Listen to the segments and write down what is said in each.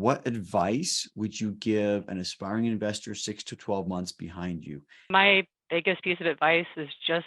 what advice would you give an aspiring investor 6 to 12 months behind you? My biggest piece of advice is just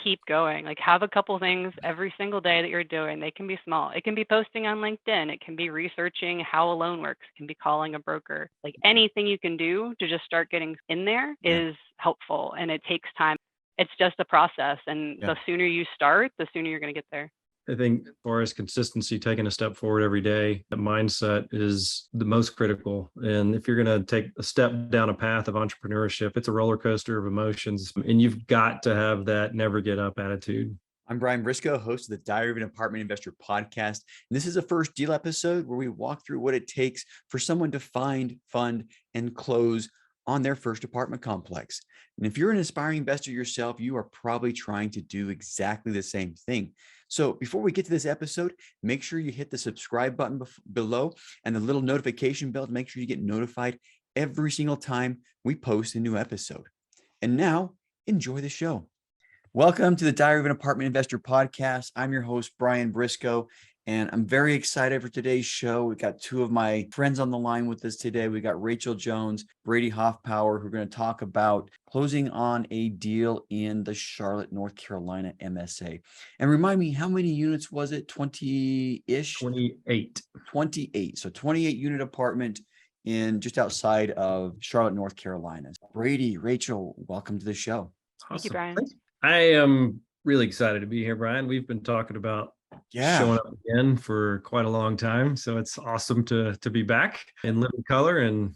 keep going. Like, have a couple things every single day that you're doing. They can be small. It can be posting on LinkedIn. It can be researching how a loan works. It can be calling a broker. Like, anything you can do to just start getting in there is helpful, and it takes time. It's just a process, and the sooner you start, the sooner you're going to get there. I think as far as consistency, taking a step forward every day, that mindset is the most critical. And if you're going to take a step down a path of entrepreneurship, it's a roller coaster of emotions, and you've got to have that never get up attitude. I'm Brian Briscoe, host of the Diary of an Apartment Investor podcast. And this is a first deal episode where we walk through what it takes for someone to find, fund, and close on their first apartment complex. And if you're an aspiring investor yourself, you are probably trying to do exactly the same thing. So before we get to this episode, make sure you hit the subscribe button below and the little notification bell to make sure you get notified every single time we post a new episode. And now, enjoy the show. Welcome to the Diary of an Apartment Investor podcast. I'm your host, Brian Briscoe, and I'm very excited for today's show. We've got two of my friends on the line with us today. We got Rachael Jones, Brady Hoffpauir, who are going to talk about closing on a deal in the Charlotte, North Carolina MSA. And remind me, how many units was it? 20-ish? 28. 28. So 28 unit apartment in just outside of Charlotte, North Carolina. Brady, Rachael, welcome to the show. Awesome. Thank you, Brian. I am really excited to be here, Brian. We've been talking about showing up again for quite a long time. So it's awesome to be back in living color. And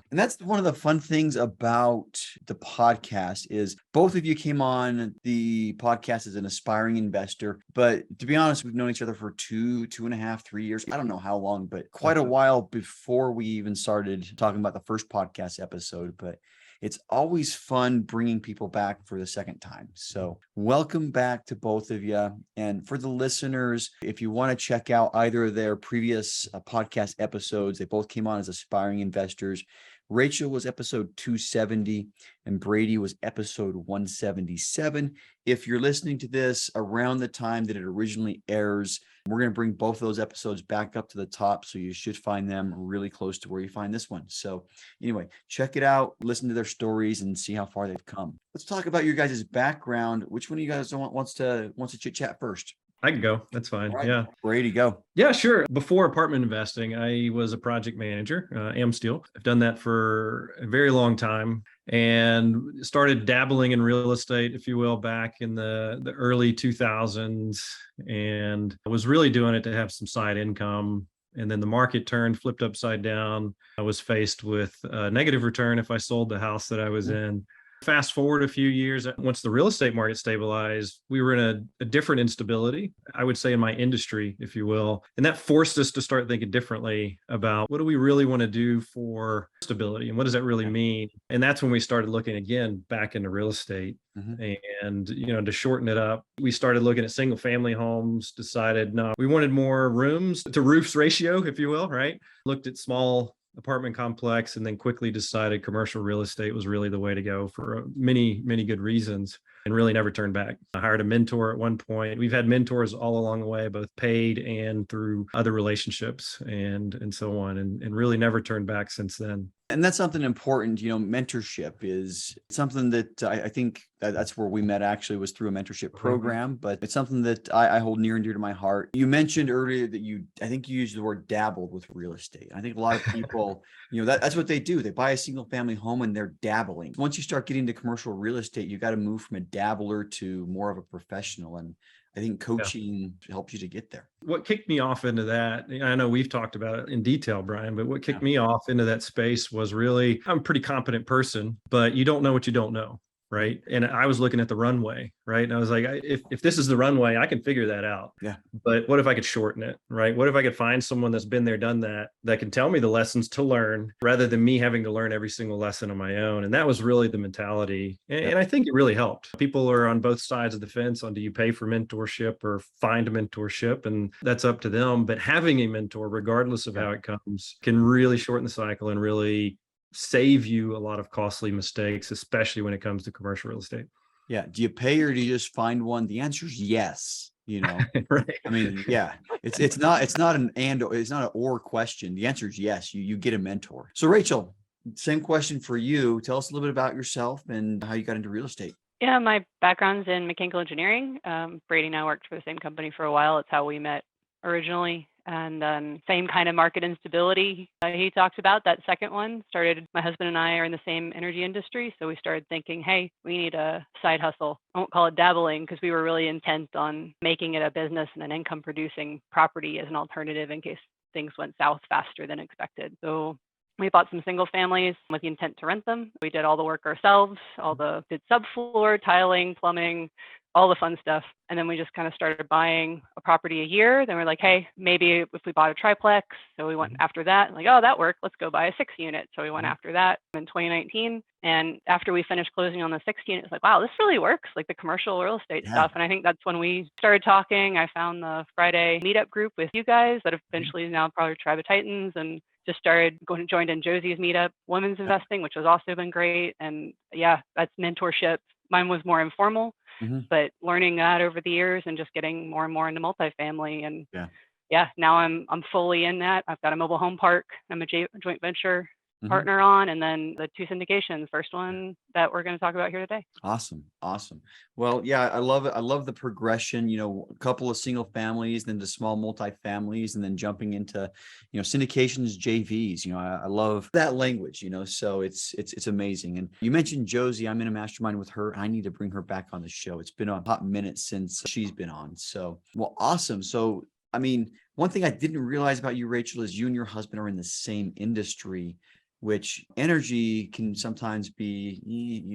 that's one of the fun things about the podcast is both of you came on the podcast as an aspiring investor, but to be honest, we've known each other for 2.5, 3 years. I don't know how long, but quite a while before we even started talking about the first podcast episode. But it's always fun bringing people back for the second time. So welcome back to both of you. And for the listeners, if you want to check out either of their previous podcast episodes, they both came on as aspiring investors. Rachael was episode 270 and Brady was episode 177. If you're listening to this around the time that it originally airs, we're going to bring both of those episodes back up to the top. So you should find them really close to where you find this one. So anyway, check it out, listen to their stories and see how far they've come. Let's talk about your guys' background. Which one of you guys wants to chit chat first? I can go. That's fine. Right. Yeah. Brady, go. Yeah, sure. Before apartment investing, I was a project manager, am still. I've done that for a very long time and started dabbling in real estate, if you will, back in the early 2000s. And I was really doing it to have some side income. And then the market turned, flipped upside down. I was faced with a negative return if I sold the house that I was in. Fast forward a few years, once the real estate market stabilized, we were in a different instability, I would say, in my industry, if you will. And that forced us to start thinking differently about what do we really want to do for stability and what does that really mean? And that's when we started looking again back into real estate. And, to shorten it up, we started looking at single family homes, decided, no, we wanted more rooms to roofs ratio, if you will, right? Looked at small apartment complex and then quickly decided commercial real estate was really the way to go for many, many good reasons and really never turned back. I hired a mentor at one point. We've had mentors all along the way, both paid and through other relationships and so on, and really never turned back since then. And that's something important, mentorship is something that I think that's where we met actually was through a mentorship program, but it's something that I hold near and dear to my heart. You mentioned earlier that I think you used the word dabbled with real estate. I think a lot of people, that's what they do. They buy a single family home and they're dabbling. Once you start getting to commercial real estate, you got to move from a dabbler to more of a professional. And I think coaching helps you to get there. What kicked me off into that, I know we've talked about it in detail, Brian, but what kicked me off into that space was really, I'm a pretty competent person, but you don't know what you don't know. Right. And I was looking at the runway. Right. And I was like, if this is the runway, I can figure that out. Yeah. But what if I could shorten it? Right. What if I could find someone that's been there, done that can tell me the lessons to learn rather than me having to learn every single lesson on my own? And that was really the mentality. And I think it really helped. People are on both sides of the fence on do you pay for mentorship or find a mentorship? And that's up to them. But having a mentor, regardless of how it comes, can really shorten the cycle and really save you a lot of costly mistakes, especially when it comes to commercial real estate. Yeah. Do you pay or do you just find one? The answer is yes. you know? Right. I mean, yeah, it's not an it's not an or question. The answer is yes, you get a mentor. So Rachel, same question for you. Tell us a little bit about yourself and how you got into real estate. Yeah, my background's in mechanical engineering. Brady and I worked for the same company for a while. It's how we met originally. And same kind of market instability he talked about. That second one started, my husband and I are in the same energy industry. So we started thinking, hey, we need a side hustle. I won't call it dabbling because we were really intent on making it a business and an income producing property as an alternative in case things went south faster than expected. So we bought some single families with the intent to rent them. We did all the work ourselves, did subfloor, tiling, plumbing, all the fun stuff. And then we just kind of started buying a property a year. Then we're like, hey, maybe if we bought a triplex. So we went after that. Like, oh, that worked. Let's go buy a 6-unit. So we went after that in 2019. And after we finished closing on the 6-unit, it's like, wow, this really works, like the commercial real estate stuff. And I think that's when we started talking. I found the Friday meetup group with you guys that eventually is now probably Tribe of Titans, and just started joined in Josie's meetup, women's investing, which has also been great. And yeah, that's mentorship. Mine was more informal, but learning that over the years and just getting more and more into multifamily. And yeah, now I'm fully in that. I've got a mobile home park. I'm a joint venture partner on, and then the 2 syndications, first one that we're going to talk about here today. Awesome. Well, yeah, I love it. I love the progression, a couple of single families, then to small multifamilies, and then jumping into, syndications, JVs. I love that language, so it's amazing. And you mentioned Josie. I'm in a mastermind with her. I need to bring her back on the show. It's been a hot minute since she's been on. So, well, awesome. So, I mean, one thing I didn't realize about you, Rachel, is you and your husband are in the same industry, which energy can sometimes be,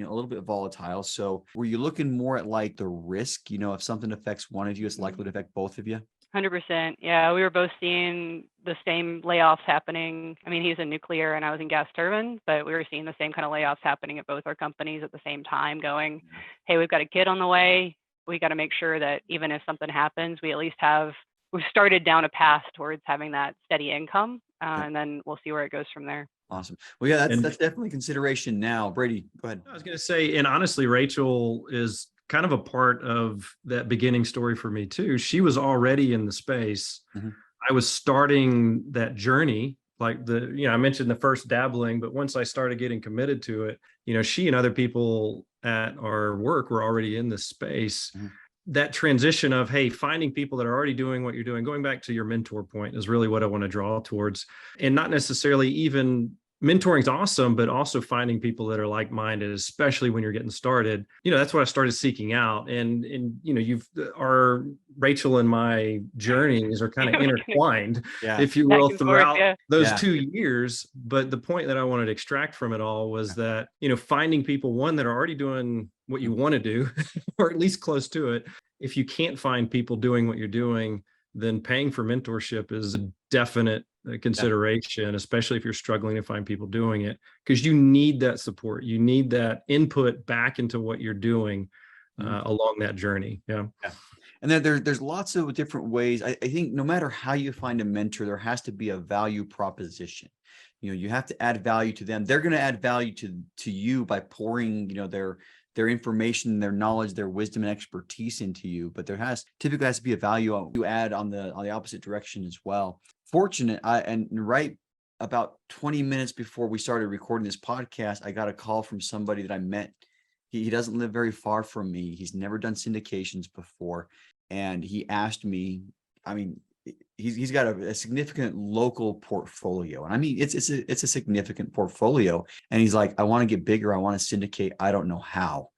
a little bit volatile. So were you looking more at like the risk, if something affects one of you, it's likely to affect both of you? 100%. Yeah, we were both seeing the same layoffs happening. I mean, he's in nuclear and I was in gas turbine, but we were seeing the same kind of layoffs happening at both our companies at the same time, going, hey, we've got a kid on the way. We got to make sure that even if something happens, we at least we've started down a path towards having that steady income. And then we'll see where it goes from there. Awesome. Well, yeah, that's definitely consideration now. Brady, go ahead. I was going to say, and honestly, Rachel is kind of a part of that beginning story for me too. She was already in the space. I was starting that journey, like I mentioned the first dabbling, but once I started getting committed to it, she and other people at our work were already in this space. That transition of, hey, finding people that are already doing what you're doing, going back to your mentor point, is really what I want to draw towards. And not necessarily even mentoring's awesome, but also finding people that are like-minded, especially when you're getting started. That's what I started seeking out. And our Rachel and my journeys are kind of intertwined, if you will, throughout those 2 years. But the point that I wanted to extract from it all was that, finding people, one, that are already doing what you want to do, or at least close to it. If you can't find people doing what you're doing, then paying for mentorship is a definite consideration, especially if you're struggling to find people doing it, because you need that support. You need that input back into what you're doing along that journey. Yeah. And then there's lots of different ways. I think no matter how you find a mentor, there has to be a value proposition. You have to add value to them. They're going to add value to you by pouring, their information, their knowledge, their wisdom and expertise into you. But there typically has to be a value you add on the opposite direction as well. Fortunate, and right about 20 minutes before we started recording this podcast, I got a call from somebody that I met. He doesn't live very far from me. He's never done syndications before. And he asked me, he's got a significant local portfolio. And it's a significant portfolio. And he's like, I want to get bigger. I want to syndicate. I don't know how,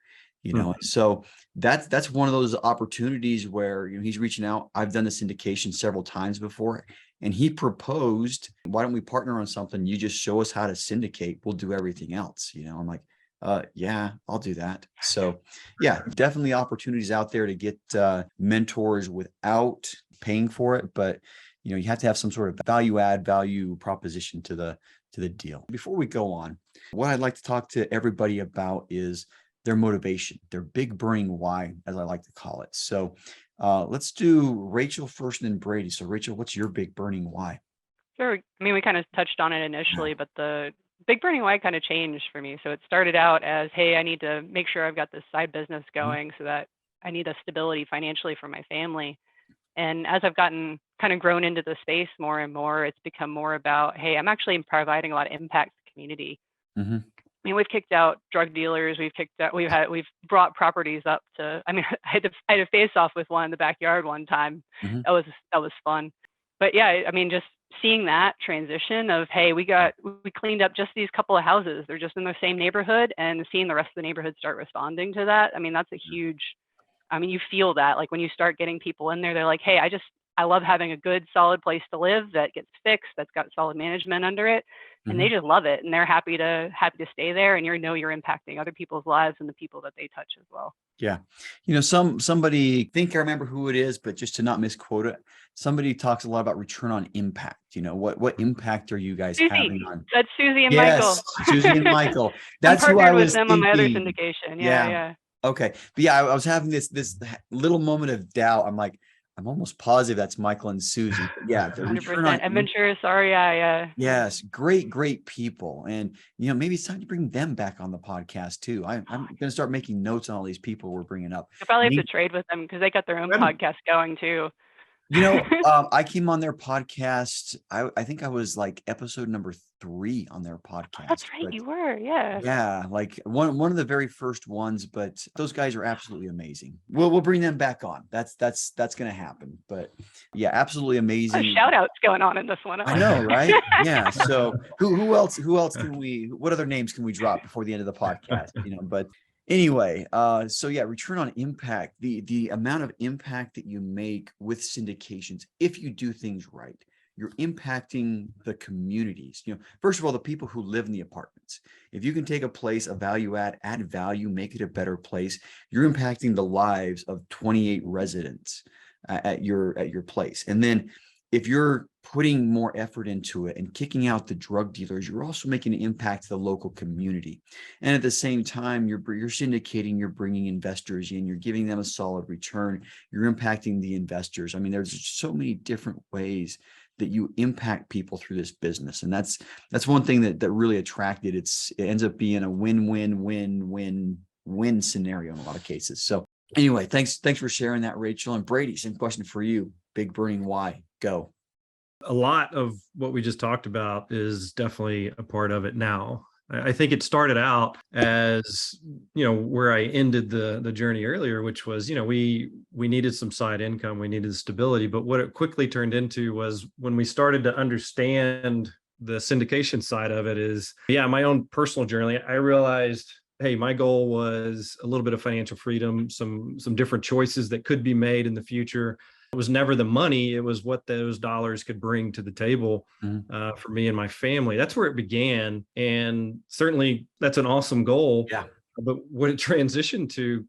So that's one of those opportunities where he's reaching out. I've done the syndication several times before. And he proposed, why don't we partner on something? You just show us how to syndicate. We'll do everything else. I'm like, yeah, I'll do that. So yeah, definitely opportunities out there to get mentors without paying for it. But, you have to have some sort of value proposition to the deal. Before we go on, what I'd like to talk to everybody about is their motivation, their big burning why, as I like to call it. So let's do Rachel first and then Brady. So Rachel, what's your big burning why? Sure. We kind of touched on it initially, but the big burning why kind of changed for me. So it started out as, hey, I need to make sure I've got this side business going so that need a stability financially for my family. And as I've gotten kind of grown into the space more and more, it's become more about, hey, I'm actually providing a lot of impact to the community. Mm-hmm. I mean, we've kicked out drug dealers. We've brought properties up to, I mean, I had to face off with one in the backyard one time. Mm-hmm. That was fun. But yeah, I mean, just seeing that transition of, hey, we cleaned up just these couple of houses. They're just in the same neighborhood, and seeing the rest of the neighborhood start responding to that. I mean, that's a huge, I mean, you feel that, like when you start getting people in there, they're like, hey, I love having a good, solid place to live that gets fixed, that's got solid management under it. And Mm-hmm. they just love it. And they're happy to stay there. And you're impacting other people's lives and the people that they touch as well. Yeah. Somebody, think I remember who it is, but just to not misquote it, somebody talks a lot about return on impact. What impact are you guys having on? That's Susie and Yes, Michael. Susie and Michael. That's I'm who I partnered was with them thinking. on my other syndication. Yeah. Okay. But yeah, I was having this little moment of doubt. I'm like, I'm almost positive that's Michael and Susie. But yeah, the 100%. return on Adventurous REI. Yes, great people. And maybe it's time to bring them back on the podcast too. I'm going to start making notes on all these people we're bringing up. I probably have to trade with them because they got their own podcast going too. I came on their podcast. I think I was like episode number 3 on their podcast. That's right, you were, yeah. Yeah, like one of the very first ones. But those guys are absolutely amazing. We'll bring them back on. That's going to happen. But yeah, absolutely amazing. Shout outs going on in this one. I know, right? Yeah. So who else can we? What other names can we drop before the end of the podcast? But. Anyway, so yeah, return on impact, the amount of impact that you make with syndications, if you do things right, you're impacting the communities. First of all, the people who live in the apartments. If you can take a place, a value add value, make it a better place, you're impacting the lives of 28 residents at your place. And then if you're putting more effort into it and kicking out the drug dealers, you're also making an impact to the local community. And at the same time, you're syndicating, you're bringing investors in, you're giving them a solid return, you're impacting the investors. I mean, there's so many different ways that you impact people through this business. And that's one thing that really attracted. It ends up being a win-win-win-win-win scenario in a lot of cases. So anyway, thanks for sharing that, Rachel. And Brady, same question for you. Big burning why. Go. A lot of what we just talked about is definitely a part of it now. I think it started out as, where I ended the journey earlier, which was, we needed some side income, we needed stability. But what it quickly turned into was when we started to understand the syndication side of it is, my own personal journey, I realized, hey, my goal was a little bit of financial freedom, some different choices that could be made in the future. It was never the money, it was what those dollars could bring to the table for me and my family. That's where it began. And certainly that's an awesome goal. Yeah. But what it transitioned to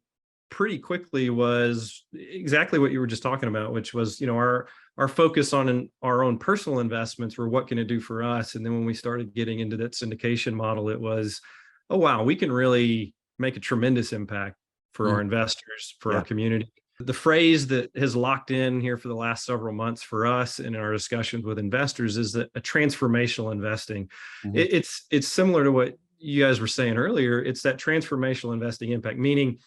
pretty quickly was exactly what you were just talking about, which was, our focus on our own personal investments were what can it do for us? And then when we started getting into that syndication model, it was, oh, wow, we can really make a tremendous impact for our investors, for our community. The phrase that has locked in here for the last several months for us in our discussions with investors is that a transformational investing. It's similar to what you guys were saying earlier. It's that transformational investing impact, meaning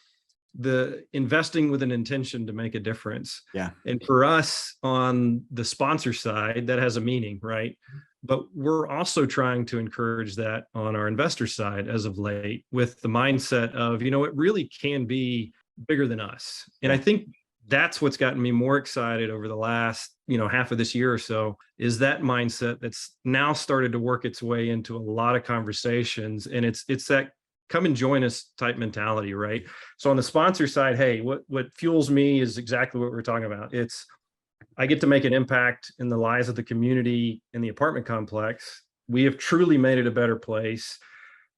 the investing with an intention to make a difference. Yeah. And for us on the sponsor side, that has a meaning, right? But we're also trying to encourage that on our investor side as of late with the mindset of, it really can be bigger than us. And I think that's what's gotten me more excited over the last, half of this year or so, is that mindset that's now started to work its way into a lot of conversations. And it's that come and join us type mentality, right? So on the sponsor side, hey, what fuels me is exactly what we're talking about. It's, I get to make an impact in the lives of the community in the apartment complex. We have truly made it a better place.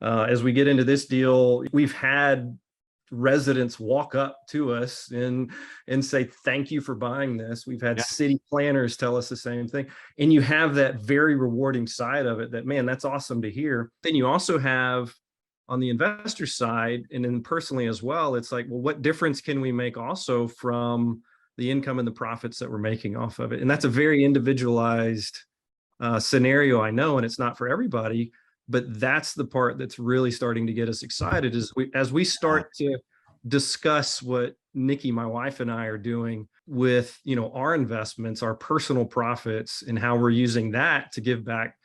As we get into this deal, we've had residents walk up to us and say, thank you for buying this. We've had city planners tell us the same thing. And you have that very rewarding side of it that, man, that's awesome to hear. Then you also have on the investor side, and then personally as well, it's like, well, what difference can we make also from the income and the profits that we're making off of it? And that's a very individualized scenario, I know, and it's not for everybody. But that's the part that's really starting to get us excited is as we start to discuss what Nikki, my wife, and I are doing with, our investments, our personal profits, and how we're using that to give back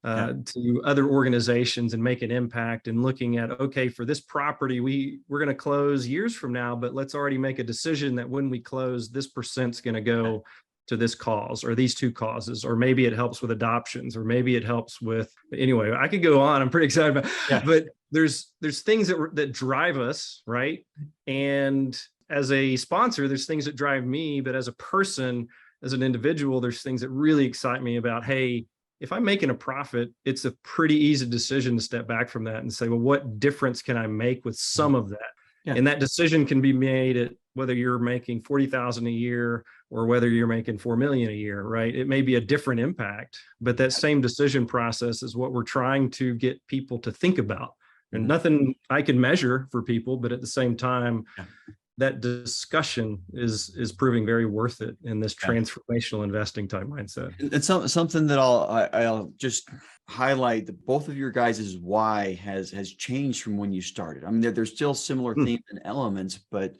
to other organizations and make an impact, and looking at, okay, for this property, we're going to close years from now, but let's already make a decision that when we close, this percent's going to go to this cause or these two causes, or maybe it helps with adoptions, or maybe it helps with, anyway, I could go on. I'm pretty excited about, but there's things that drive us, right? And as a sponsor, there's things that drive me, but as a person, as an individual, there's things that really excite me about, hey, if I'm making a profit, it's a pretty easy decision to step back from that and say, well, what difference can I make with some of that? Yeah. And that decision can be made at whether you're making 40,000 a year or whether you're making 4 million a year, right? It may be a different impact, but that same decision process is what we're trying to get people to think about. And nothing I can measure for people, but at the same time, that discussion is proving very worth it in this transformational investing type mindset. And something that I'll just highlight, that both of your guys' why has changed from when you started. I mean, there's still similar themes and elements, but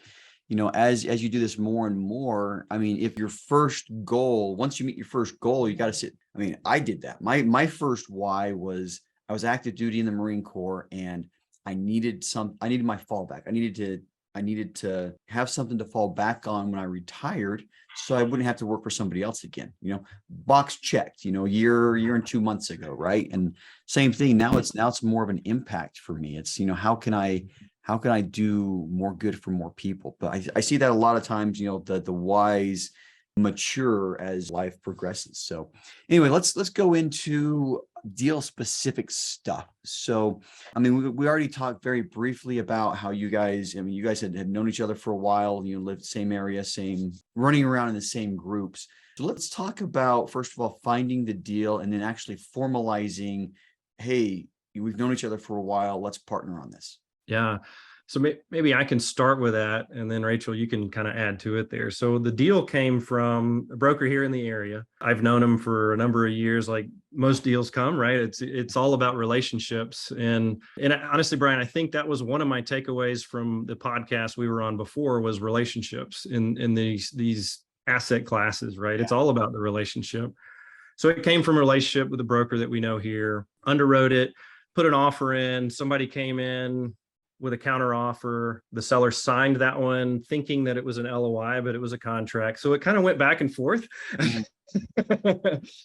as you do this more and more, I mean, if your first goal, once you meet your first goal, you got to sit. I mean, I did that. My first why was I was active duty in the Marine Corps, and I needed my fallback. I needed to have something to fall back on when I retired, so I wouldn't have to work for somebody else again. Box checked, year and 2 months ago, right? And same thing now. It's more of an impact for me. It's how can I do more good for more people? But I see that a lot of times. The whys mature as life progresses. So anyway, let's go into deal specific stuff. So, I mean, we already talked very briefly about how you guys had known each other for a while, lived same area, running around in the same groups. So let's talk about, first of all, finding the deal, and then actually formalizing, hey, we've known each other for a while, let's partner on this. Yeah. So maybe I can start with that, and then Rachel, you can kind of add to it there. So the deal came from a broker here in the area. I've known him for a number of years. Like most deals come, right? It's all about relationships. And honestly, Brian, I think that was one of my takeaways from the podcast we were on before, was relationships in these asset classes, right? Yeah. It's all about the relationship. So it came from a relationship with a broker that we know here, underwrote it, put an offer in, somebody came in with a counter offer. The seller signed that one thinking that it was an LOI, but it was a contract. So it kind of went back and forth.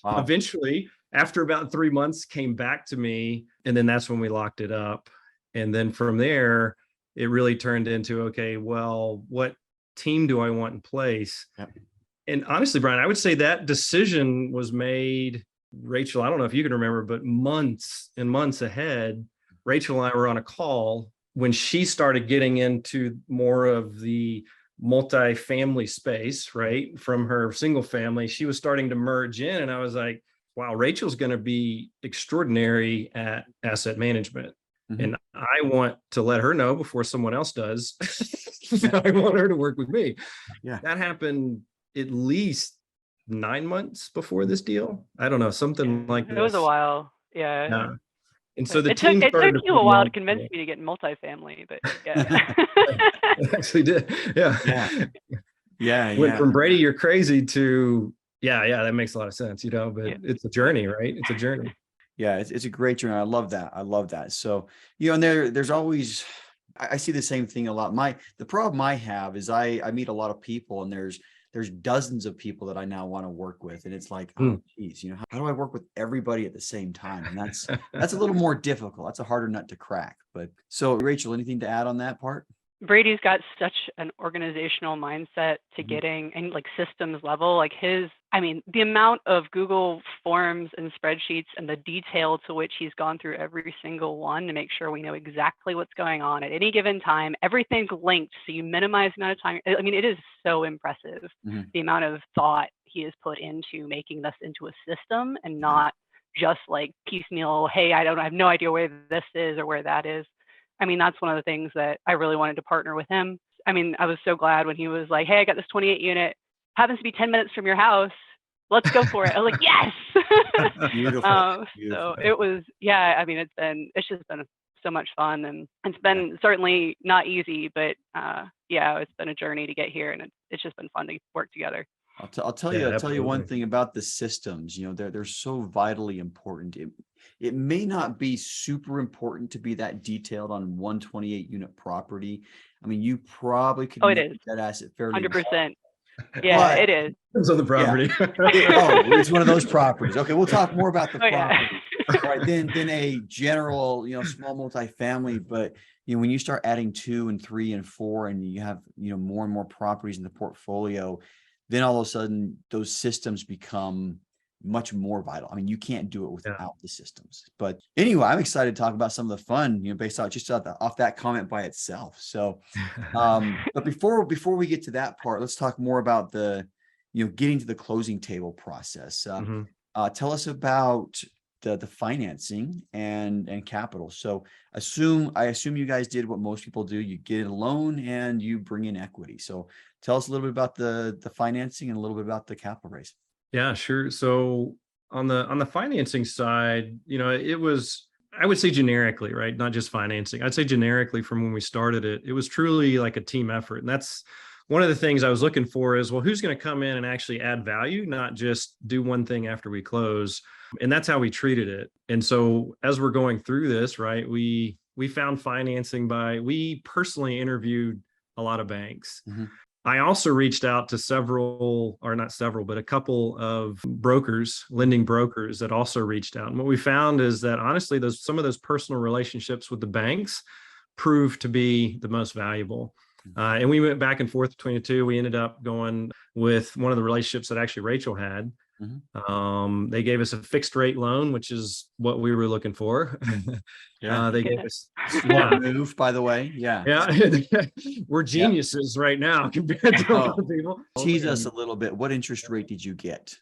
Wow. Eventually, after about 3 months, came back to me. And then that's when we locked it up. And then from there, it really turned into, okay, well, what team do I want in place? Yep. And honestly, Brian, I would say that decision was made, Rachel, I don't know if you can remember, but months and months ahead. Rachel and I were on a call when she started getting into more of the multifamily space, right? From her single family, she was starting to merge in. And I was like, wow, Rachel's going to be extraordinary at asset management. Mm-hmm. And I want to let her know before someone else does. I want her to work with me. Yeah. That happened at least 9 months before this deal. I don't know, something like this. It was a while. Yeah. And so it took you a while to convince me to get in multifamily, but yeah. It actually did. Yeah. Went from Brady, you're crazy, to that makes a lot of sense, but it's a journey, right? It's a journey. Yeah, it's a great journey. I love that. So, and there's always, I see the same thing a lot. The problem I have is I meet a lot of people, and there's dozens of people that I now want to work with. And it's like, oh geez, how do I work with everybody at the same time? And that's a little more difficult. That's a harder nut to crack. But so Rachel, anything to add on that part? Brady's got such an organizational mindset to getting, and like systems level, like the amount of Google forms and spreadsheets and the detail to which he's gone through every single one to make sure we know exactly what's going on at any given time. Everything's linked, so you minimize the amount of time. I mean, it is so impressive, the amount of thought he has put into making this into a system and not just like piecemeal, hey, I have no idea where this is or where that is. I mean, that's one of the things that I really wanted to partner with him. I mean, I was so glad when he was like, hey, I got this 28 unit, happens to be 10 minutes from your house. Let's go for it. I was like, yes. Beautiful. So it was, I mean, it's just been so much fun, and it's been certainly not easy, but yeah, it's been a journey to get here, and it's just been fun to work together. I'll tell Yeah, you one absolutely. thing about the systems. They're so vitally important. It may not be super important to be that detailed on 128 unit property. I mean, you probably could Oh, it is manage that asset fairly well, 100%. Yeah, but it is. Depends on the yeah, property. it's one of those properties. Okay, we'll talk more about the Oh yeah. property. All right, then a general, small multifamily, but when you start adding 2 and 3 and 4, and you have, more and more properties in the portfolio, then all of a sudden those systems become much more vital. I mean, you can't do it Yeah. without the systems. But anyway, I'm excited to talk about some of the fun, based on just off that comment by itself. So, but before we get to that part, let's talk more about the, getting to the closing table process. Mhm. Tell us about the financing and capital. So I assume you guys did what most people do. You get a loan and you bring in equity. So tell us a little bit about the financing and a little bit about the capital raise. Yeah, sure. So on the financing side, it was, I would say generically, right? Not just financing. I'd say generically from when we started it, it was truly like a team effort. And that's one of the things I was looking for is, well, who's going to come in and actually add value, not just do one thing after we close. And that's how we treated it. And so as we're going through this, right, we found financing we personally interviewed a lot of banks. Mm-hmm. I also reached out to several, or not several, but a couple of brokers, lending brokers that also reached out. And what we found is that honestly, some of those personal relationships with the banks proved to be the most valuable. And we went back and forth between the two. We ended up going with one of the relationships that actually Rachel had. Mm-hmm. They gave us a fixed rate loan, which is what we were looking for. Yeah. They gave us, Smart move, by the way. Yeah. we're Yeah. geniuses right now compared to a lot of people. Tease us a little bit. What interest rate did you get?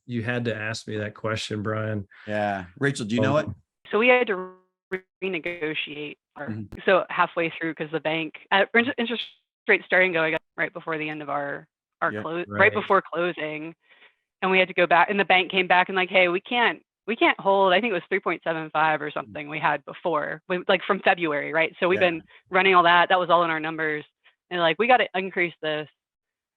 You had to ask me that question, Brian. Yeah. Rachel, do you know it? So we had to renegotiate so halfway through, because the bank interest rate starting going up right before the end of our close, right before closing, and we had to go back, and the bank came back and like, hey, we can't hold, I think it was 3.75 or something we had before, like from February, right? So we've been running all that was all in our numbers, and like, we got to increase this.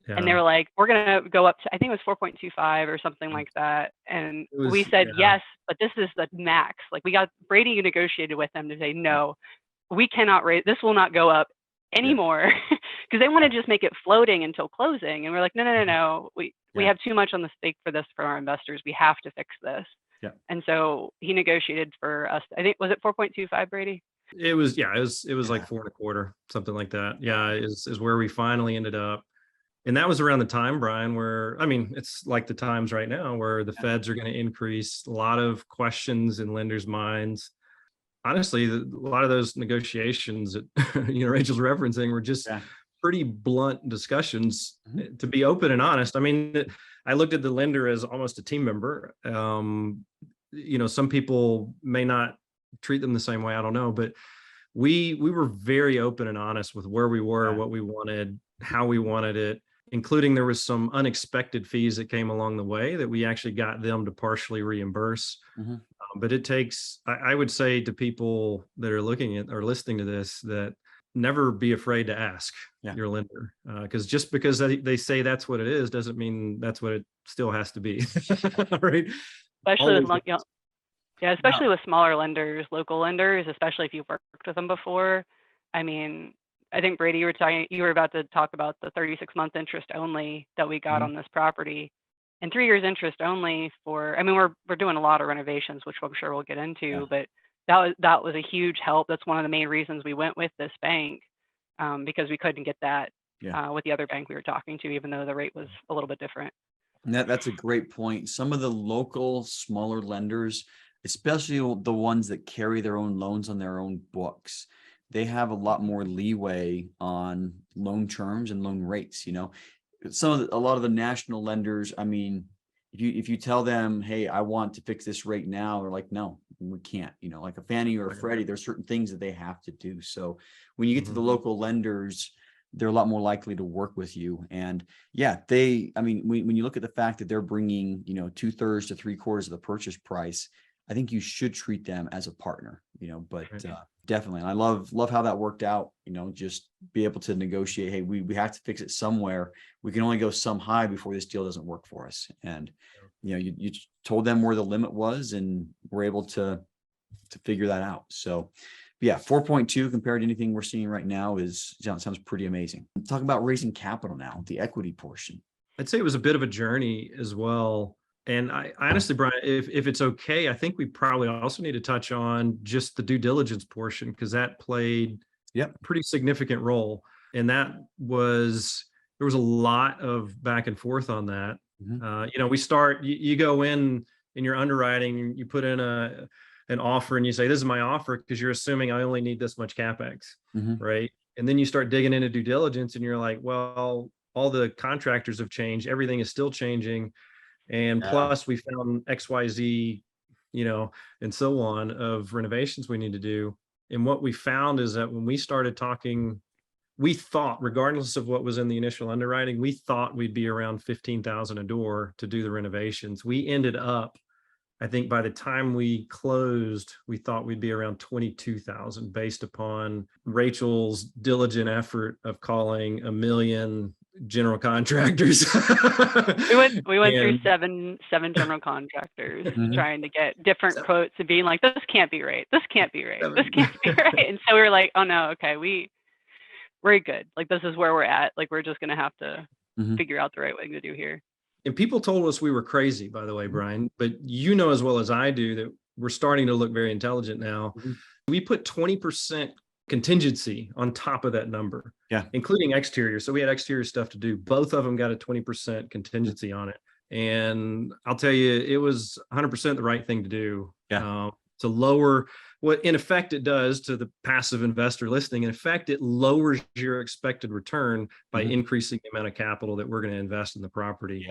Yeah. And they were like, we're going to go up to, I think it was 4.25 or something like that. And we said, yes, but this is the max. Like, Brady negotiated with them to say, no, we cannot raise, this will not go up anymore, because they want to just make it floating until closing. And we're like, no. We have too much on the stake for this for our investors. We have to fix this. Yeah. And so he negotiated for us. I think, was it 4.25, Brady? It was like 4.25, something like that. Yeah, is where we finally ended up. And that was around the time, Brian, where, I mean, it's like the times right now where the feds are going to increase, a lot of questions in lenders' minds. Honestly, a lot of those negotiations that Rachel's referencing were just pretty blunt discussions, to be open and honest. I mean, I looked at the lender as almost a team member. Some people may not treat them the same way, I don't know, but we were very open and honest with where we were, what we wanted, how we wanted it, including there was some unexpected fees that came along the way that we actually got them to partially reimburse. But it takes, I would say to people that are looking at or listening to this, that never be afraid to ask your lender, because just because they say that's what it is doesn't mean that's what it still has to be. Right? Especially with smaller lenders, local lenders, especially if you've worked with them before. I mean, I think Brady, you were about to talk about the 36-month interest only that we got on this property, and 3 years interest only for, I mean, we're doing a lot of renovations, which I'm sure we'll get into, but that was a huge help. That's one of the main reasons we went with this bank, because we couldn't get that with the other bank we were talking to, even though the rate was a little bit different. And that's a great point. Some of the local smaller lenders, especially the ones that carry their own loans on their own books, they have a lot more leeway on loan terms and loan rates. A lot of the national lenders, I mean, if you tell them, hey, I want to fix this rate now, they're like, no, we can't. Like a Fannie or a Freddie, there's certain things that they have to do. So when you get to the local lenders, they're a lot more likely to work with you. And when you look at the fact that they're bringing, 2/3 to 3/4 of the purchase price, I think you should treat them as a partner, but Right. definitely. And I love how that worked out, just be able to negotiate. Hey, we have to fix it somewhere. We can only go some high before this deal doesn't work for us. And, you told them where the limit was and we're able to figure that out. So yeah, 4.2 compared to anything we're seeing right now sounds pretty amazing. Talk about raising capital now, the equity portion. I'd say it was a bit of a journey as well. And I honestly, Brian, if it's okay, I think we probably also need to touch on just the due diligence portion, because that played a pretty significant role. And there was a lot of back and forth on that. You go in your underwriting, you put in an offer and you say, this is my offer, because you're assuming I only need this much CapEx, right? And then you start digging into due diligence and you're like, well, all the contractors have changed. Everything is still changing. And plus we found XYZ, and so on of renovations we need to do. And what we found is that when we started talking, we thought, regardless of what was in the initial underwriting, we thought we'd be around 15,000 a door to do the renovations. We ended up, I think by the time we closed, we thought we'd be around 22,000 based upon Rachel's diligent effort of calling a million general contractors. We went through seven general contractors trying to get different quotes and being like, this can't be right. This can't be right. This can't be right. And so we were like, oh no, okay, we're good. Like, this is where we're at. Like, we're just going to have to figure out the right way to do here. And people told us we were crazy, by the way, Brian, but as well as I do that we're starting to look very intelligent now. We put 20% contingency on top of that number, including exterior. So we had exterior stuff to do. Both of them got a 20% contingency on it. And I'll tell you, it was 100% the right thing to do. To lower what in effect it does to the passive investor listening. In effect, it lowers your expected return by increasing the amount of capital that we're going to invest in the property.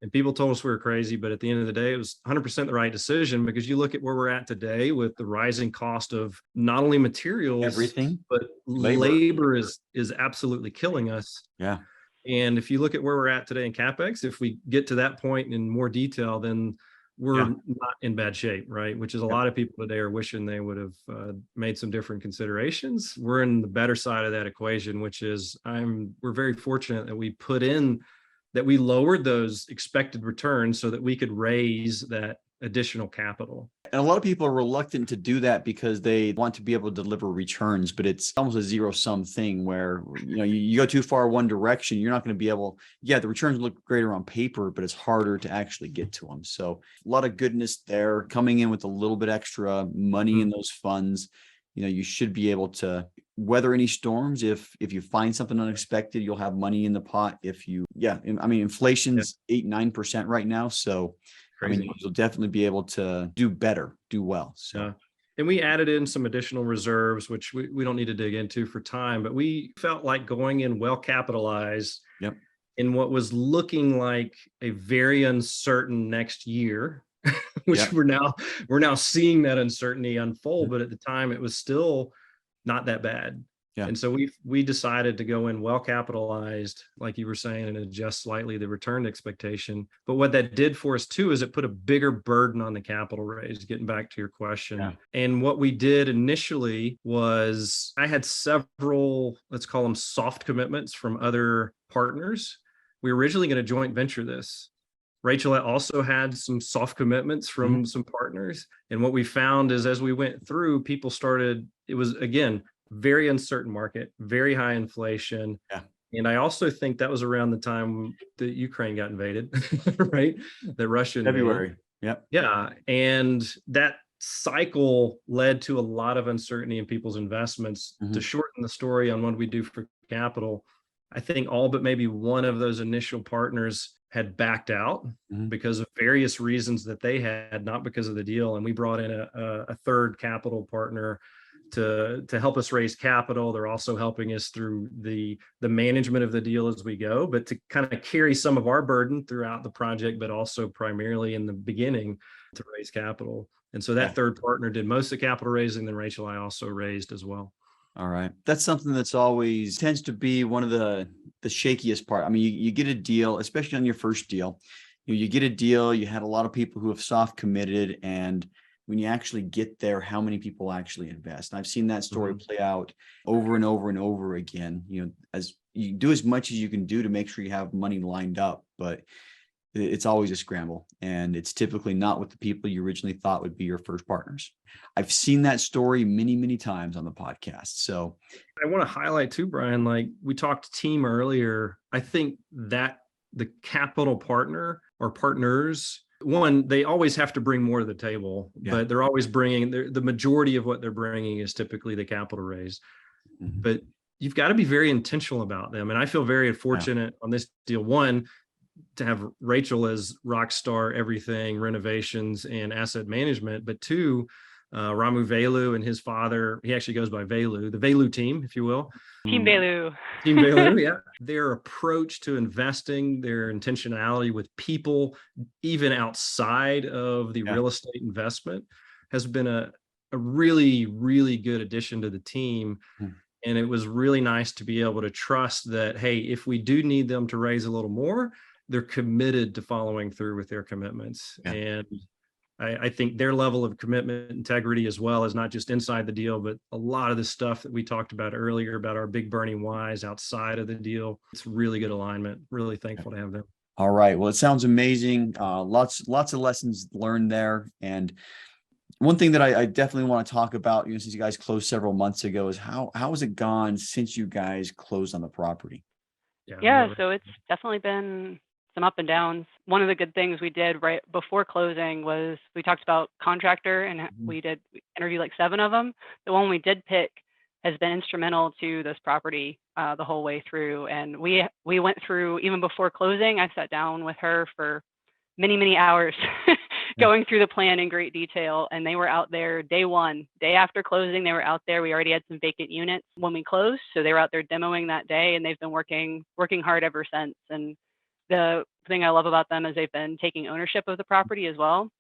And people told us we were crazy, but at the end of the day, it was 100% the right decision, because you look at where we're at today with the rising cost of not only materials, everything, but labor is absolutely killing us. And if you look at where we're at today in CapEx, if we get to that point in more detail, then we're not in bad shape, right? Which is a lot of people today are wishing they would have made some different considerations. We're in the better side of that equation, which is we're very fortunate that we lowered those expected returns so that we could raise that additional capital. And a lot of people are reluctant to do that because they want to be able to deliver returns, but it's almost a zero-sum thing where, you go too far one direction, you're not going to be able, the returns look greater on paper, but it's harder to actually get to them. So a lot of goodness there, coming in with a little bit extra money in those funds. You should be able to weather any storms. If you find something unexpected, you'll have money in the pot. Inflation's 8-9% right now. So you'll definitely be able to do well. So, and we added in some additional reserves, which we don't need to dig into for time, but we felt like going in well capitalized in what was looking like a very uncertain next year, which we're now seeing that uncertainty unfold. But at the time, it was still not that bad. And so we decided to go in well capitalized, like you were saying, and adjust slightly the return expectation. But what that did for us too is it put a bigger burden on the capital raise, getting back to your question. And what we did initially was I had several, let's call them soft commitments from other partners. We were originally going to joint venture this. Rachel also had some soft commitments from some partners. And what we found is as we went through, people started, it was, again, very uncertain market, very high inflation. And I also think that was around the time that Ukraine got invaded, right? The Russian February. And that cycle led to a lot of uncertainty in people's investments. To shorten the story on what we do for capital, I think all but maybe one of those initial partners had backed out because of various reasons that they had, not because of the deal. And we brought in a third capital partner to help us raise capital. They're also helping us through the management of the deal as we go, but to kind of carry some of our burden throughout the project, but also primarily in the beginning to raise capital. And so that third partner did most of the capital raising, then Rachel, I also raised as well. All right. That's something that's always tends to be one of the shakiest part. I mean, you get a deal, especially on your first deal, you get a deal, you had a lot of people who have soft committed, and when you actually get there, how many people actually invest. And I've seen that story Mhm. play out over and over and over again. As you do as much as you can do to make sure you have money lined up, but it's always a scramble, and it's typically not with the people you originally thought would be your first partners. I've seen that story many, many times on the podcast. So I want to highlight too, Brian, like we talked team earlier. I think that the capital partner or partners, one, they always have to bring more to the table, yeah. but they're always bringing the majority of what they're bringing is typically the capital raise. Mhm. But you've got to be very intentional about them. And I feel very fortunate on this deal. One, to have Rachel as rock star, everything, renovations and asset management. But two, Ramu Velu and his father, he actually goes by Velu, the Velu team, if you will. Team Bailu. Team Velu, yeah. Their approach to investing, their intentionality with people, even outside of the real estate investment, has been a really, really good addition to the team. Mhm. And it was really nice to be able to trust that, hey, if we do need them to raise a little more, they're committed to following through with their commitments. Yeah. And I think their level of commitment, integrity, as well as not just inside the deal, but a lot of the stuff that we talked about earlier about our big burning whys outside of the deal. It's really good alignment. Really thankful to have them. All right. Well, it sounds amazing. Lots of lessons learned there. And one thing that I definitely want to talk about, since you guys closed several months ago, is how has it gone since you guys closed on the property? Yeah, so it's definitely been some up and downs. One of the good things we did right before closing was we talked about contractor, and we interviewed like 7 of them. The one we did pick has been instrumental to this property the whole way through. And we went through, even before closing, I sat down with her for many hours going through the plan in great detail. And they were out there day one, day after closing, they were out there. We already had some vacant units when we closed. So they were out there demoing that day, and they've been working hard ever since. And the thing I love about them is they've been taking ownership of the property as well.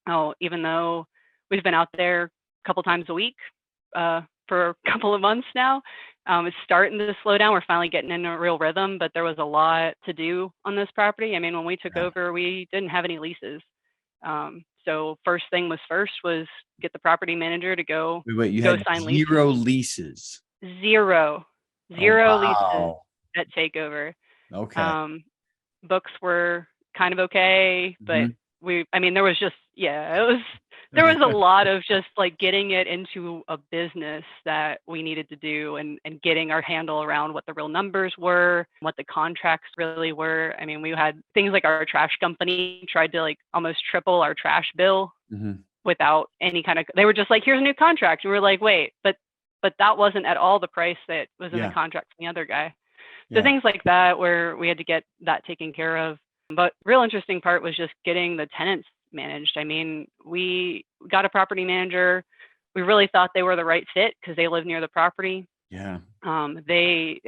Oh, even though we've been out there a couple times a week for a couple of months now, it's starting to slow down. We're finally getting in a real rhythm, but there was a lot to do on this property. I mean, when we took over, we didn't have any leases. So first thing was get the property manager to go Wait, you go had sign zero leases. leases. Zero Oh, leases wow. at takeover. Okay. Books were kind of okay, but Mhm. there was just, there was a lot of just like getting it into a business that we needed to do, and getting our handle around what the real numbers were, what the contracts really were. I mean, we had things like our trash company tried to like almost triple our trash bill Mhm. without any kind of, they were just like, here's a new contract. And we were like, wait, but that wasn't at all the price that was in the contract from the other guy. So Yeah. things like that, where we had to get that taken care of. But real interesting part was just getting the tenants managed. I mean, we got a property manager. We really thought they were the right fit because they live near the property. Yeah. They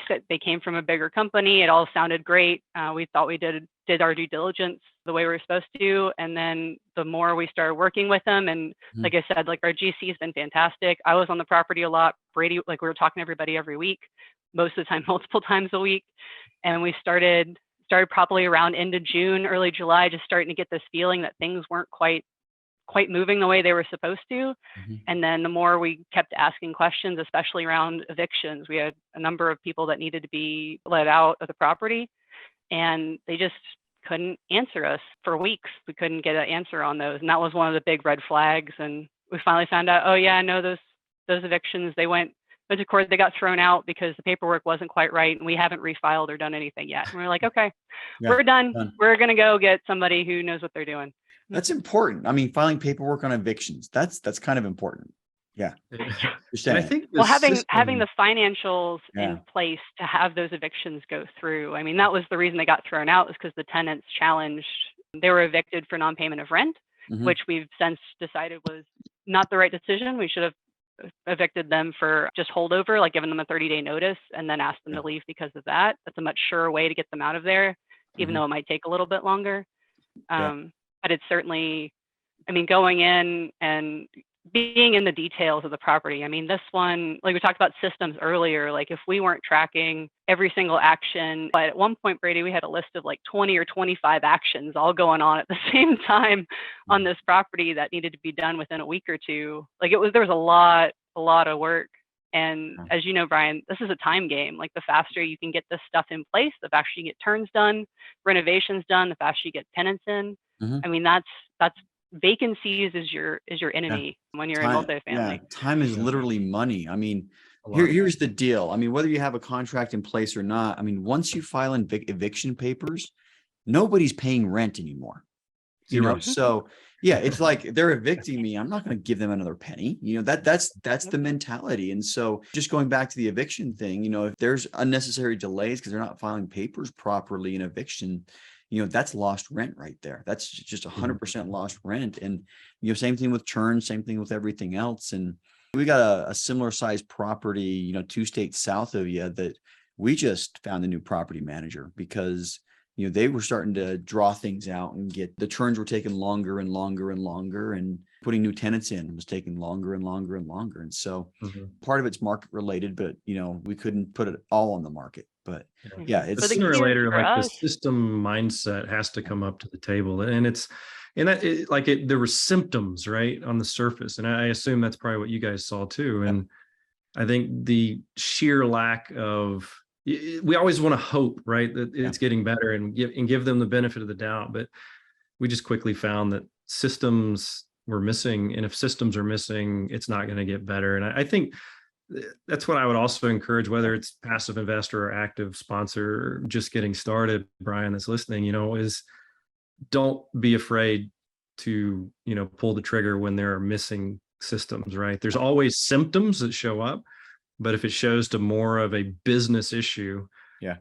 said they came from a bigger company. It all sounded great. We thought we did our due diligence the way we were supposed to. And then the more we started working with them, and like I said, like our GC has been fantastic. I was on the property a lot. Brady, like we were talking to everybody every week, most of the time, multiple times a week. And we started probably around end of June, early July, just starting to get this feeling that things weren't quite moving the way they were supposed to. And then the more we kept asking questions, especially around evictions, we had a number of people that needed to be let out of the property, and they just couldn't answer us for weeks. We couldn't get an answer on those. And that was one of the big red flags. And we finally found out, oh yeah, no, those evictions, they went to court, they got thrown out because the paperwork wasn't quite right, and we haven't refiled or done anything yet. And we're like, okay, we're done. We're going to go get somebody who knows what they're doing. That's important. I mean, filing paperwork on evictions, that's kind of important. Yeah. And I think having the financials in place to have those evictions go through. I mean, that was the reason they got thrown out, was because the tenants challenged. They were evicted for non-payment of rent, which we've since decided was not the right decision. We should have evicted them for just holdover, like giving them a 30-day notice and then asked them to leave because of that. That's a much surer way to get them out of there, even though it might take a little bit longer. But it's certainly, I mean, going in and being in the details of the property. I mean, this one, like we talked about systems earlier, like if we weren't tracking every single action, but at one point, Brady, we had a list of like 20 or 25 actions all going on at the same time on this property that needed to be done within a week or two. Like there was a lot of work. And as you know, Brian, this is a time game. Like the faster you can get this stuff in place, the faster you get turns done, renovations done, the faster you get tenants in. Mhm. I mean, that's vacancies is your enemy when you're in multifamily. Time is Yeah. literally money. I mean, A lot. here's the deal. I mean, whether you have a contract in place or not, I mean, once you file eviction papers, nobody's paying rent anymore. You know, Zero. so yeah, it's like they're evicting me. I'm not going to give them another penny. You know, that's the mentality. And so just going back to the eviction thing, you know, if there's unnecessary delays because they're not filing papers properly in eviction, you know, that's lost rent right there. That's just 100% lost rent. And, you know, same thing with churn, same thing with everything else. And we got a similar sized property, you know, 2 states south of you that we just found a new property manager because, you know, they were starting to draw things out and get the turns were taking longer and longer and longer, and putting new tenants in was taking longer and longer and longer. And so part of it's market related, but, you know, we couldn't put it all on the market. But yeah, But it's sooner or later, for like the us, system mindset has to come up to the table, and there were symptoms right on the surface, and I assume that's probably what you guys saw too. And I think the sheer lack of we always want to hope, right, that it's getting better and give them the benefit of the doubt, but we just quickly found that systems were missing, and if systems are missing, it's not going to get better. And I think that's what I would also encourage, whether it's passive investor or active sponsor, just getting started, Brian, that's listening, you know, is don't be afraid to, you know, pull the trigger when there are missing systems, right? There's always symptoms that show up, but if it shows to more of a business issue,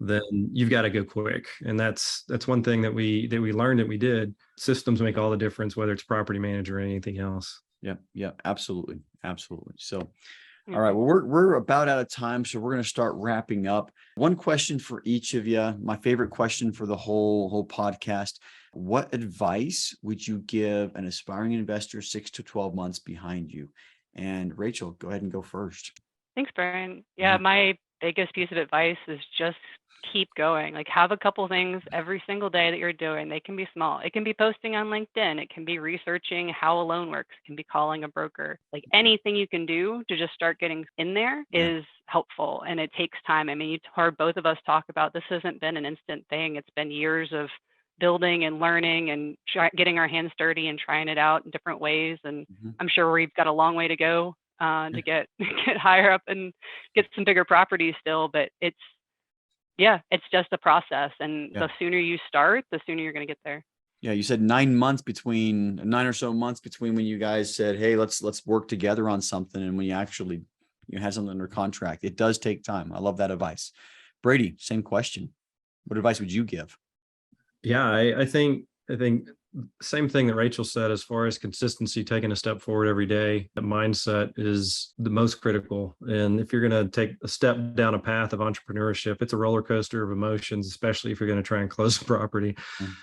then you've got to go quick. And that's one thing that we learned that we did. Systems make all the difference, whether it's property manager or anything else. Yeah, absolutely. So all right, well, we're about out of time, so we're going to start wrapping up. One question for each of you. My favorite question for the whole podcast. What advice would you give an aspiring investor 6 to 12 months behind you? And Rachel, go ahead and go first. Thanks, Brian. Yeah, my biggest piece of advice is just keep going. Like have a couple things every single day that you're doing. They can be small. It can be posting on LinkedIn. It can be researching how a loan works. It can be calling a broker. Like anything you can do to just start getting in there is helpful, and it takes time. I mean, you heard both of us talk about this hasn't been an instant thing. It's been years of building and learning and getting our hands dirty and trying it out in different ways. And I'm sure we've got a long way to go to get higher up and get some bigger properties still, but it's just a process. And the sooner you start, the sooner you're going to get there. Yeah. You said 9 or so months between when you guys said, hey, let's work together on something. And when you actually, you had something under contract, it does take time. I love that advice. Brady, same question. What advice would you give? Yeah, I think same thing that Rachel said, as far as consistency, taking a step forward every day. The mindset is the most critical. And if you're going to take a step down a path of entrepreneurship, it's a roller coaster of emotions, especially if you're going to try and close a property.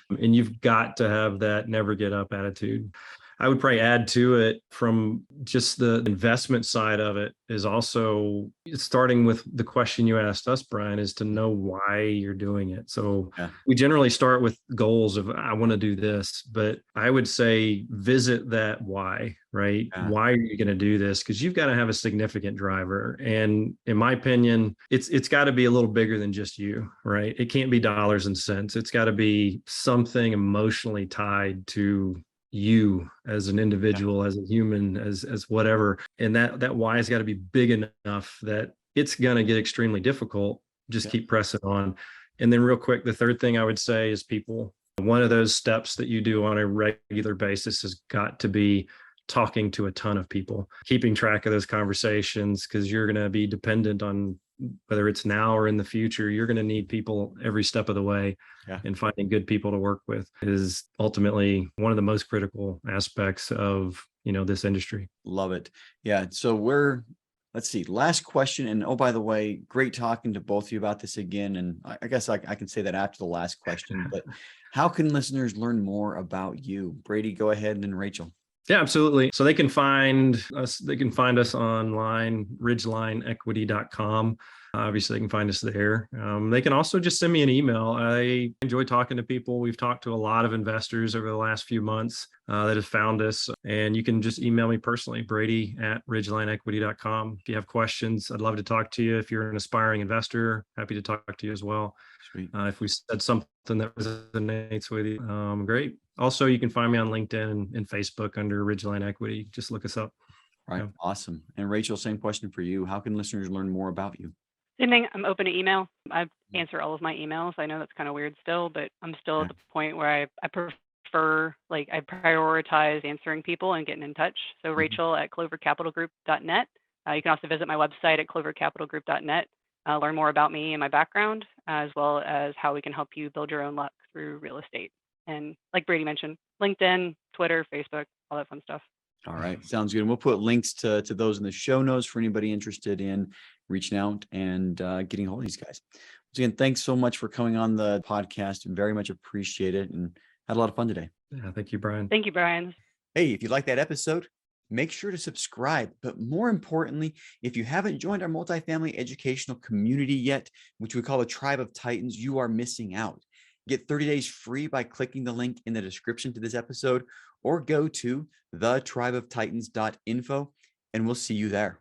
And you've got to have that never get up attitude. I would probably add to it, from just the investment side of it, is also starting with the question you asked us, Brian, is to know why you're doing it. So we generally start with goals of, I want to do this, but I would say visit that why, right? Why are you going to do this? Because you've got to have a significant driver. And in my opinion, it's got to be a little bigger than just you, right? It can't be dollars and cents. It's got to be something emotionally tied to you as an individual, as a human, as whatever. And that why has got to be big enough that it's going to get extremely difficult. Just keep pressing on. And then real quick, the third thing I would say is people. One of those steps that you do on a regular basis has got to be talking to a ton of people, keeping track of those conversations, because you're going to be dependent on, whether it's now or in the future, you're going to need people every step of the way. And finding good people to work with is ultimately one of the most critical aspects of, you know, this industry. Love it. Yeah. So let's see, last question. And oh, by the way, great talking to both of you about this again. And I guess I can say that after the last question, but how can listeners learn more about you? Brady, go ahead, and then Rachel. Yeah, absolutely. So they can find us. They can find us online, ridgelineequity.com. Obviously, they can find us there. They can also just send me an email. I enjoy talking to people. We've talked to a lot of investors over the last few months that have found us. And you can just email me personally, brady@ridgelineequity.com. If you have questions, I'd love to talk to you. If you're an aspiring investor, happy to talk to you as well. Sweet. If we said something that resonates with you, great. Also, you can find me on LinkedIn and Facebook under Ridgeline Equity. Just look us up. All right. Yeah. Awesome. And Rachel, same question for you. How can listeners learn more about you? Same thing. I'm open to email. I answer all of my emails. I know that's kind of weird still, but I'm still Yeah. at the point where I prefer, like, I prioritize answering people and getting in touch. So Rachel at clovercapitalgroup.net. You can also visit my website at clovercapitalgroup.net. Learn more about me and my background, as well as how we can help you build your own luck through real estate. And like Brady mentioned, LinkedIn, Twitter, Facebook, all that fun stuff. All right. Sounds good. And we'll put links to those in the show notes for anybody interested in reaching out and getting a hold of these guys. Once again, thanks so much for coming on the podcast. Very much appreciate it, and had a lot of fun today. Yeah, thank you, Brian. Thank you, Brian. Hey, if you like that episode, make sure to subscribe. But more importantly, if you haven't joined our multifamily educational community yet, which we call the Tribe of Titans, you are missing out. Get 30 days free by clicking the link in the description to this episode, or go to thetribeoftitans.info, and we'll see you there.